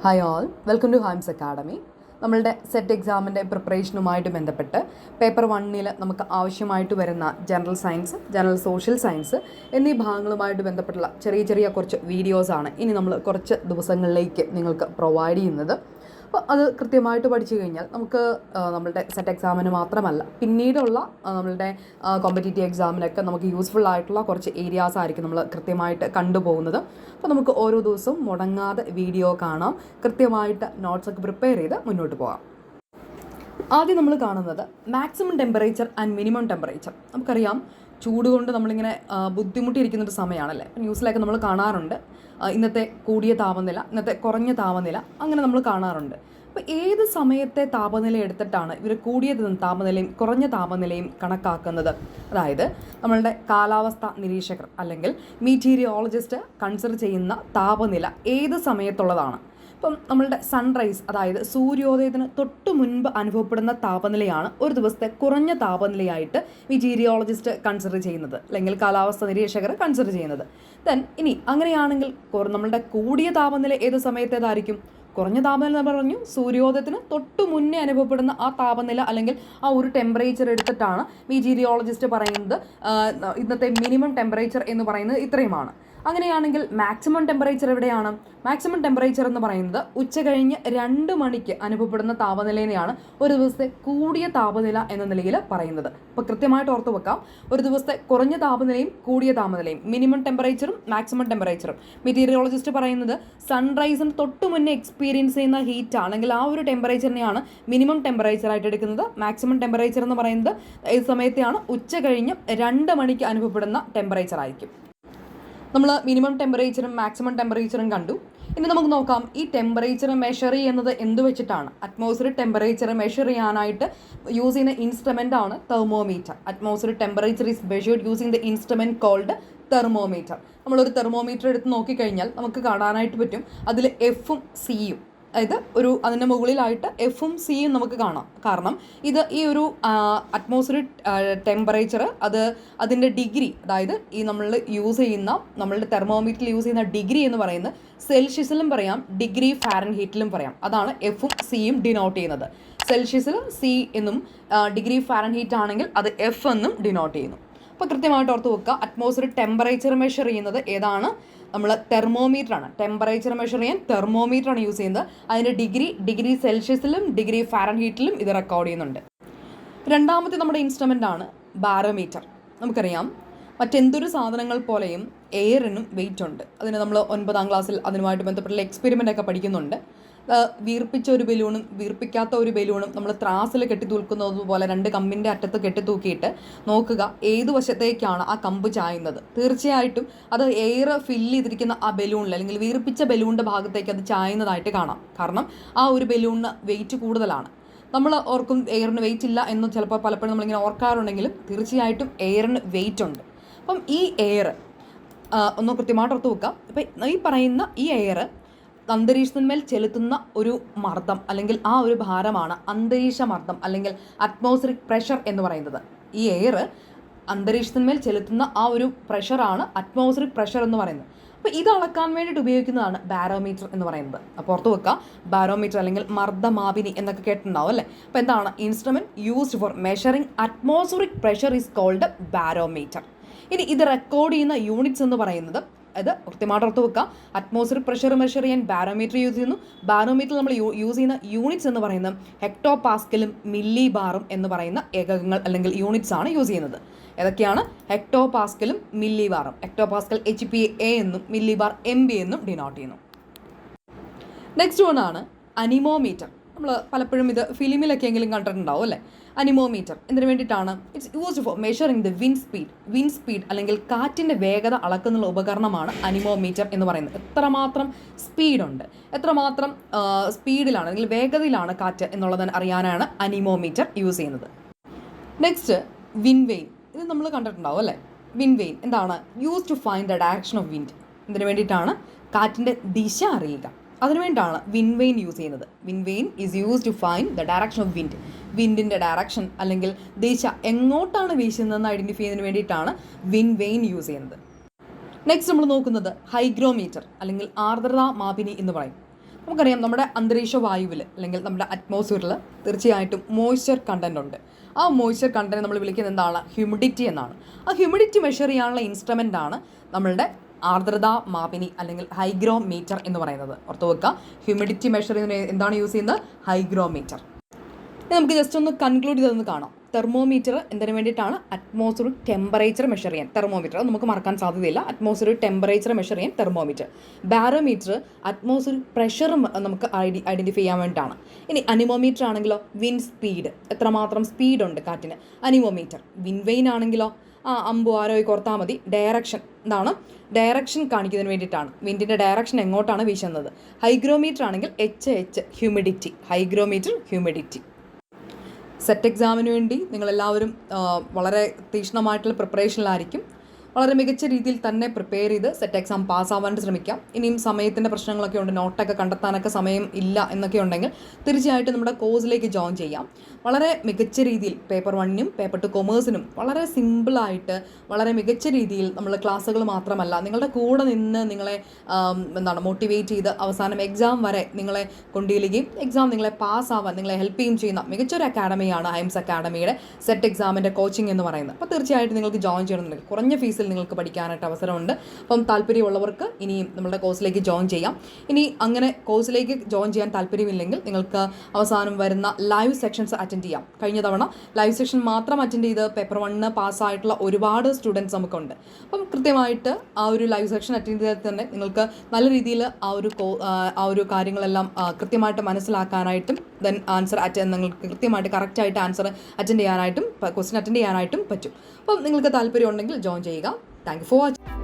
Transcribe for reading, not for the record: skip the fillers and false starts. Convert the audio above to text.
Hi all, welcome to Hams academy. നമ്മളുടെ set എക്സാമിൻ്റെ പ്രിപ്പറേഷനുമായിട്ട് ബന്ധപ്പെട്ട് പേപ്പർ 1 നമുക്ക് ആവശ്യമായിട്ട് വരുന്ന general science, general social science എന്നീ ഭാഗങ്ങളുമായിട്ട് ബന്ധപ്പെട്ടുള്ള ചെറിയ ചെറിയ കുറച്ച് വീഡിയോസാണ് ഇനി നമ്മൾ കുറച്ച് ദിവസങ്ങളിലേക്ക് നിങ്ങൾക്ക് പ്രൊവൈഡ് ചെയ്യുന്നത്. അപ്പോൾ അത് കൃത്യമായിട്ട് പഠിച്ചു കഴിഞ്ഞാൽ നമുക്ക് നമ്മളുടെ സെറ്റ് എക്സാമിന് മാത്രമല്ല പിന്നീടുള്ള നമ്മളുടെ കോമ്പറ്റേറ്റീവ് എക്സാമിനൊക്കെ നമുക്ക് യൂസ്ഫുൾ ആയിട്ടുള്ള കുറച്ച് ഏരിയാസ് ആയിരിക്കും നമ്മൾ കൃത്യമായിട്ട് കണ്ടുപോകുന്നത്. അപ്പോൾ നമുക്ക് ഓരോ ദിവസവും മുടങ്ങാതെ വീഡിയോ കാണാം, കൃത്യമായിട്ട് നോട്ട്സൊക്കെ പ്രിപ്പയർ ചെയ്ത് മുന്നോട്ട് പോകാം. ആദ്യം നമ്മൾ കാണുന്നത് maximum temperature and minimum temperature. നമുക്കറിയാം ചൂട് കൊണ്ട് നമ്മളിങ്ങനെ ബുദ്ധിമുട്ടിയിരിക്കുന്നൊരു സമയമാണല്ലേ. ന്യൂസിലൊക്കെ നമ്മൾ കാണാറുണ്ട് ഇന്നത്തെ കൂടിയ താപനില, ഇന്നത്തെ കുറഞ്ഞ താപനില, അങ്ങനെ നമ്മൾ കാണാറുണ്ട്. അപ്പോൾ ഏത് സമയത്തെ താപനില എടുത്തിട്ടാണ് ഇവർ കൂടിയ താപനിലയും കുറഞ്ഞ താപനിലയും കണക്കാക്കുന്നത്? അതായത് നമ്മളുടെ കാലാവസ്ഥ നിരീക്ഷകർ അല്ലെങ്കിൽ മീറ്റീരിയോളജിസ്റ്റ് കൺസിഡർ ചെയ്യുന്ന താപനില ഏത് സമയത്തുള്ളതാണ്? ഇപ്പം നമ്മളുടെ സൺറൈസ്, അതായത് സൂര്യോദയത്തിന് തൊട്ട് മുൻപ് അനുഭവപ്പെടുന്ന താപനിലയാണ് ഒരു ദിവസത്തെ കുറഞ്ഞ താപനിലയായിട്ട് മീറ്റീരിയോളജിസ്റ്റ് കൺസിഡർ ചെയ്യുന്നത്, അല്ലെങ്കിൽ കാലാവസ്ഥ നിരീക്ഷകർ കൺസിഡർ ചെയ്യുന്നത്. ദെൻ ഇനി അങ്ങനെയാണെങ്കിൽ നമ്മളുടെ കൂടിയ താപനില ഏത് സമയത്തേതായിരിക്കും? കുറഞ്ഞ താപനില എന്ന് പറഞ്ഞു സൂര്യോദയത്തിന് തൊട്ട് മുന്നേ അനുഭവപ്പെടുന്ന ആ താപനില അല്ലെങ്കിൽ ആ ഒരു ടെമ്പറേച്ചർ എടുത്തിട്ടാണ് മീറ്റീരിയോളജിസ്റ്റ് പറയുന്നത് ഇന്നത്തെ മിനിമം ടെമ്പറേച്ചർ എന്ന് പറയുന്നത് ഇത്രയുമാണ്. അങ്ങനെയാണെങ്കിൽ മാക്സിമം ടെമ്പറേച്ചർ എവിടെയാണ്? മാക്സിമം ടെമ്പറേച്ചർ എന്ന് പറയുന്നത് ഉച്ച കഴിഞ്ഞ് 2 മണിക്ക് അനുഭവപ്പെടുന്ന താപനിലയെയാണ് ഒരു ദിവസത്തെ കൂടിയ താപനില എന്ന നിലയിൽ പറയുന്നത്. അപ്പോൾ കൃത്യമായിട്ട് ഓർത്ത് വെക്കാം, ഒരു ദിവസത്തെ കുറഞ്ഞ താപനിലയും കൂടിയ താപനിലയും, മിനിമം ടെമ്പറേച്ചറും മാക്സിമം ടെമ്പറേച്ചറും. മെറ്റീരിയോളജിസ്റ്റ് പറയുന്നത് സൺറൈസിന് തൊട്ട് മുന്നേ എക്സ്പീരിയൻസ് ചെയ്യുന്ന ഹീറ്റ് ആണെങ്കിൽ ആ ഒരു ടെമ്പറേച്ചറിനെയാണ് മിനിമം ടെമ്പറേച്ചർ ആയിട്ട് എടുക്കുന്നത്. മാക്സിമം ടെമ്പറേച്ചർ എന്ന് പറയുന്നത് ഈ സമയത്തെയാണ് ഉച്ച കഴിഞ്ഞ് 2 മണിക്ക് അനുഭവപ്പെടുന്ന ടെമ്പറേച്ചർ ആയിരിക്കും. നമ്മൾ മിനിമം ടെമ്പറേച്ചറും മാക്സിമം ടെമ്പറേച്ചറും കണ്ടു. ഇനി നമുക്ക് നോക്കാം ഈ ടെമ്പറേച്ചർ മെഷർ ചെയ്യുന്നത് എന്ത് വെച്ചിട്ടാണ്. അറ്റ്മോസ്ഫിയറിക് ടെമ്പറേച്ചർ മെഷർ ചെയ്യാനായിട്ട് യൂസ് ചെയ്യുന്ന ഇൻസ്ട്രുമെൻ്റ് ആണ് thermometer. Atmospheric temperature is measured using the instrument called thermometer. നമ്മളൊരു തെർമോമീറ്റർ എടുത്ത് നോക്കിക്കഴിഞ്ഞാൽ നമുക്ക് കാണാനായിട്ട് പറ്റും അതിൽ എഫും സിയും, അതായത് അതിൻ്റെ മുകളിലായിട്ട് എഫും സിയും നമുക്ക് കാണാം. കാരണം ഇത് ഈ ഒരു അറ്റ്മോസ്ഫിയറിക് ടെമ്പറേച്ചർ അതിൻ്റെ ഡിഗ്രി, അതായത് ഈ നമ്മളുടെ തെർമോമീറ്ററിൽ യൂസ് ചെയ്യുന്ന ഡിഗ്രി എന്ന് പറയുന്നത് സെൽഷ്യസിലും പറയാം, ഡിഗ്രി ഫാരൻഹീറ്റിലും പറയാം. അതാണ് എഫും സിയും ഡിനോട്ട് ചെയ്യുന്നത്. സെൽഷ്യസിൽ സി എന്നും ഡിഗ്രി ഫാരൻഹീറ്റ് ആണെങ്കിൽ അത് എഫ് എന്നും ഡിനോട്ട് ചെയ്യുന്നു. അപ്പോൾ കൃത്യമായിട്ട് ഓർത്ത് വെക്കുക, അറ്റ്മോസ്ഫിയറിക് ടെമ്പറേച്ചർ മെഷർ ചെയ്യുന്നത് ഏതാണ്? നമ്മൾ തെർമോമീറ്ററാണ്. ടെമ്പറേച്ചർ മെഷർ ചെയ്യാൻ തെർമോമീറ്ററാണ് യൂസ് ചെയ്യുന്നത്. അതിൻ്റെ ഡിഗ്രി സെൽഷ്യസിലും ഡിഗ്രി ഫാരൻഹീറ്റിലും ഇത് റെക്കോർഡ് ചെയ്യുന്നുണ്ട്. രണ്ടാമത്തെ നമ്മുടെ ഇൻസ്ട്രുമെൻ്റ് ആണ് ബാരോമീറ്റർ. നമുക്കറിയാം മറ്റെന്തൊരു സാധനങ്ങൾ പോലെയും എയറിനും വെയിറ്റ് ഉണ്ട്. അതിന് നമ്മൾ 9ാം ക്ലാസ്സിൽ അതിനുമായിട്ട് ബന്ധപ്പെട്ടുള്ള എക്സ്പെരിമെൻ്റ് ഒക്കെ പഠിക്കുന്നുണ്ട്. വീർപ്പിച്ച ഒരു ബലൂണും വീർപ്പിക്കാത്ത ഒരു ബലൂണും നമ്മൾ ത്രാസിൽ കെട്ടിത്തൂക്കുന്നത് പോലെ 2 കമ്പിൻ്റെ അറ്റത്ത് കെട്ടിത്തൂക്കിയിട്ട് നോക്കുക ഏത് വശത്തേക്കാണ് ആ കമ്പ് ചായുന്നത്. തീർച്ചയായിട്ടും അത് എയർ ഫില്ല് ചെയ്തിരിക്കുന്ന ആ ബലൂണിൽ അല്ലെങ്കിൽ വീർപ്പിച്ച ബലൂണിൻ്റെ ഭാഗത്തേക്ക് അത് ചായുന്നതായിട്ട് കാണാം. കാരണം ആ ഒരു ബലൂണിന് വെയിറ്റ് കൂടുതലാണ്. നമ്മൾ ഓർക്കും എയറിന് വെയിറ്റ് ഇല്ല എന്ന് ചിലപ്പോൾ പലപ്പോഴും നമ്മളിങ്ങനെ ഓർക്കാറുണ്ടെങ്കിലും തീർച്ചയായിട്ടും എയറിന് വെയിറ്റ് ഉണ്ട്. അപ്പം ഈ എയർ ഒന്ന് കൃത്യമായിട്ട് ഓർത്ത് വെക്കാം. ഇപ്പം ഈ പറയുന്ന ഈ എയർ അന്തരീക്ഷത്തിന്മേൽ ചെലുത്തുന്ന ഒരു മർദ്ദം അല്ലെങ്കിൽ ആ ഒരു ഭാരമാണ് അന്തരീക്ഷ മർദ്ദം അല്ലെങ്കിൽ അറ്റ്മോസ്ഫിയറിക് പ്രഷർ എന്ന് പറയുന്നത്. ഈ എയർ അന്തരീക്ഷത്തിന്മേൽ ചെലുത്തുന്ന ആ ഒരു പ്രഷറാണ് അറ്റ്മോസ്ഫിയറിക് പ്രഷർ എന്ന് പറയുന്നത്. അപ്പോൾ ഇത് അളക്കാൻ വേണ്ടിയിട്ട് ഉപയോഗിക്കുന്നതാണ് ബാരോമീറ്റർ എന്ന് പറയുന്നത്. അപ്പോൾ ഓർത്ത് വെക്കുക, ബാരോമീറ്റർ അല്ലെങ്കിൽ മർദ്ദമാപിനി എന്നൊക്കെ കേട്ടിട്ടുണ്ടാവും അല്ലേ. അപ്പോൾ എന്താണ് instrument used for measuring atmospheric pressure is called barometer. ഇനി ഇത് റെക്കോർഡ് ചെയ്യുന്ന യൂണിറ്റ്സ് എന്ന് പറയുന്നത്, അത് കൃത്യമായിട്ട് ഓർത്ത് വെക്കുക, അറ്റ്മോസ്ഫിയറിക് പ്രഷർ മെഷർ ചെയ്യാൻ ബാരോമീറ്റർ യൂസ് ചെയ്യുന്നു. ബാരോമീറ്റർ നമ്മൾ യൂസ് ചെയ്യുന്ന യൂണിറ്റ്സ് എന്ന് പറയുന്നത് ഹെക്ടോ പാസ്കലും മില്ലി ബാറും എന്ന് പറയുന്ന ഏകകങ്ങൾ അല്ലെങ്കിൽ യൂണിറ്റ്സ് ആണ് യൂസ് ചെയ്യുന്നത്. ഏതൊക്കെയാണ്? ഹെക്ടോ പാസ്കലും മില്ലി ബാറും. ഹെക്ടോ പാസ്കൽ HPA എന്നും മില്ലി ബാർ MB എന്നും ഡിനോട്ട് ചെയ്യുന്നു. നെക്സ്റ്റ് വണ്ണാണ് അനിമോമീറ്റർ. നമ്മൾ പലപ്പോഴും ഇത് ഫിലിമിലൊക്കെ എങ്കിലും കണ്ടിട്ടുണ്ടാവും അല്ലേ. അനിമോമീറ്റർ എന്തിനു വേണ്ടിയിട്ടാണ്? It's used for measuring the wind speed അല്ലെങ്കിൽ കാറ്റിൻ്റെ വേഗത അളക്കുന്നുള്ള ഉപകരണമാണ് അനിമോമീറ്റർ എന്ന് പറയുന്നത്. എത്രമാത്രം സ്പീഡുണ്ട്, എത്രമാത്രം സ്പീഡിലാണ് അല്ലെങ്കിൽ വേഗതയിലാണ് കാറ്റ് എന്നുള്ളത് അറിയാനാണ് അനിമോമീറ്റർ യൂസ് ചെയ്യുന്നത്. Next wind vane. ഇത് നമ്മൾ കണ്ടിട്ടുണ്ടാവും അല്ലേ. വിൻഡ് വെയിൻ എന്താണ്? Use to find the direction of wind. ഇതിനു വേണ്ടിയിട്ടാണ് കാറ്റിൻ്റെ ദിശ അറിയുക. അതിനുവേണ്ടിയാണ് വിൻഡ് വെയിൻ യൂസ് ചെയ്യുന്നത്. Wind vane is use to find the direction of wind. വിൻഡിൻ്റെ ഡയറക്ഷൻ അല്ലെങ്കിൽ ദിശ എങ്ങോട്ടാണ് വീശുന്നതെന്ന് ഐഡൻറ്റിഫൈ ചെയ്യുന്നതിന് വേണ്ടിയിട്ടാണ് വിൻഡ് വെയിൻ യൂസ് ചെയ്യുന്നത്. നെക്സ്റ്റ് നമ്മൾ നോക്കുന്നത് ഹൈഗ്രോമീറ്റർ അല്ലെങ്കിൽ ആർദ്രതാ മാപിനി എന്ന് പറയും. നമുക്കറിയാം നമ്മുടെ അന്തരീക്ഷ വായുവിൽ അല്ലെങ്കിൽ നമ്മുടെ അറ്റ്മോസ്ഫിയറിൽ തീർച്ചയായിട്ടും മോയ്സ്ചർ കണ്ടൻ്റ് ഉണ്ട്. ആ മോയ്സ്ചർ കണ്ടന്റ് നമ്മൾ വിളിക്കുന്നത് എന്താണ്? ഹ്യൂമിഡിറ്റി എന്നാണ്. ആ ഹ്യൂമിഡിറ്റി മെഷർ ചെയ്യാനുള്ള ഇൻസ്ട്രുമെൻ്റ് ആണ് നമ്മളുടെ ആർദ്രതാ മാപിനി അല്ലെങ്കിൽ ഹൈഗ്രോമീറ്റർ എന്ന് പറയുന്നത്. ഓർത്ത് വെക്കുക, ഹ്യൂമിഡിറ്റി മെഷർ ചെയ്യുന്നതിന് എന്താണ് യൂസ് ചെയ്യുന്നത്? ഹൈഗ്രോമീറ്റർ. നമുക്ക് ജസ്റ്റ് ഒന്ന് കൺക്ലൂഡ് ചെയ്തൊന്ന് കാണാം. തെർമോമീറ്റർ എന്തിനു വേണ്ടിയിട്ടാണ്? അറ്റ്മോസ്ഫിയറിക് ടെമ്പറേച്ചർ മെഷർ ചെയ്യാൻ. തെർമോമീറ്റർ നമുക്ക് മറക്കാൻ സാധ്യതയില്ല. അറ്റ്മോസ്ഫിയറിക് ടെമ്പറേച്ചർ മെഷർ ചെയ്യാൻ തെർമോമീറ്റർ. ബാരോമീറ്റർ അറ്റ്മോസ്ഫിയറിക് പ്രഷർ നമുക്ക് ഐഡൻറ്റിഫൈ ചെയ്യാൻ വേണ്ടിയിട്ടാണ്. ഇനി അനിമോമീറ്റർ ആണെങ്കിലോ വിൻഡ് സ്പീഡ്, എത്രമാത്രം സ്പീഡുണ്ട് കാറ്റിന്, അനിമോമീറ്റർ. വിൻഡ് വെയിൻ ആണെങ്കിലോ അമ്പു ആരോയി കോർത്താൽ മതി. ഡയറക്ഷൻ എന്താണ്? ഡയറക്ഷൻ കാണിക്കുന്നതിന് വേണ്ടിയിട്ടാണ്. വിൻഡിൻ്റെ ഡയറക്ഷൻ എങ്ങോട്ടാണ് വീശുന്നത്. ഹൈഗ്രോമീറ്റർ ആണെങ്കിൽ ഹ്യൂമിഡിറ്റി. Hygrometer humidity. സെറ്റ് എക്സാമിന് വേണ്ടി നിങ്ങളെല്ലാവരും വളരെ തീക്ഷ്ണമായിട്ടുള്ള പ്രിപ്പറേഷനിലായിരിക്കും. വളരെ മികച്ച രീതിയിൽ തന്നെ പ്രിപ്പയർ ചെയ്ത് സെറ്റ് എക്സാം പാസ്സാവാനായിട്ട് ശ്രമിക്കാം. ഇനിയും സമയത്തിൻ്റെ പ്രശ്നങ്ങളൊക്കെ ഉണ്ട്, നോട്ടൊക്കെ കണ്ടെത്താനൊക്കെ സമയം ഇല്ല എന്നൊക്കെ ഉണ്ടെങ്കിൽ തീർച്ചയായിട്ടും നമ്മുടെ കോഴ്സിലേക്ക് ജോയിൻ ചെയ്യാം. വളരെ മികച്ച രീതിയിൽ പേപ്പർ 1-നും പേപ്പർ 2 കൊമേഴ്സിനും വളരെ സിമ്പിളായിട്ട് വളരെ മികച്ച രീതിയിൽ നമ്മൾ ക്ലാസ്സുകൾ മാത്രമല്ല നിങ്ങളുടെ കൂടെ നിന്ന് നിങ്ങളെ മോട്ടിവേറ്റ് ചെയ്ത് അവസാനം എക്സാം വരെ നിങ്ങളെ കൊണ്ടുചെല്ലുകയും എക്സാം നിങ്ങളെ പാസ്സാവാൻ നിങ്ങളെ ഹെൽപ്പ് ചെയ്യുകയും ചെയ്യുന്ന മികച്ചൊരു അക്കാഡമിയാണ് ഹൈംസ് അക്കാഡമിയുടെ സെറ്റ് എക്സാമിൻ്റെ കോച്ചിങ് എന്ന് പറയുന്നത്. അപ്പോൾ തീർച്ചയായിട്ടും നിങ്ങൾക്ക് ജോയിൻ ചെയ്യണമെന്നുണ്ടെങ്കിൽ കുറഞ്ഞ ഫീസിൽ നിങ്ങൾക്ക് പഠിക്കാനായിട്ട് അവസരമുണ്ട്. അപ്പം താല്പര്യമുള്ളവർക്ക് ഇനിയും നമ്മുടെ കോഴ്സിലേക്ക് ജോയിൻ ചെയ്യാം. ഇനി അങ്ങനെ കോഴ്സിലേക്ക് ജോയിൻ ചെയ്യാൻ താല്പര്യമില്ലെങ്കിൽ നിങ്ങൾക്ക് അവസാനം വരുന്ന ലൈവ് സെക്ഷൻസ് അറ്റൻഡ് ചെയ്യാം. കഴിഞ്ഞ തവണ ലൈവ് സെക്ഷൻ മാത്രം അറ്റൻഡ് ചെയ്ത് പേപ്പർ 1 പാസ്സായിട്ടുള്ള ഒരുപാട് സ്റ്റുഡൻസ് നമുക്കുണ്ട്. അപ്പം കൃത്യമായിട്ട് ആ ഒരു ലൈവ് സെക്ഷൻ അറ്റൻഡ് ചെയ്താൽ തന്നെ നിങ്ങൾക്ക് നല്ല രീതിയിൽ ആ ഒരു കാര്യങ്ങളെല്ലാം കൃത്യമായിട്ട് മനസ്സിലാക്കാനായിട്ടും ദെൻ ആൻസർ നിങ്ങൾക്ക് കൃത്യമായിട്ട് കറക്റ്റായിട്ട് ആൻസർ അറ്റൻഡ് ചെയ്യാനായിട്ടും ക്വസ്റ്റ്യൻ അറ്റൻഡ് ചെയ്യാനായിട്ടും പറ്റും. അപ്പം നിങ്ങൾക്ക് താല്പര്യം ഉണ്ടെങ്കിൽ ജോയിൻ ചെയ്യുക. Thank you for watching.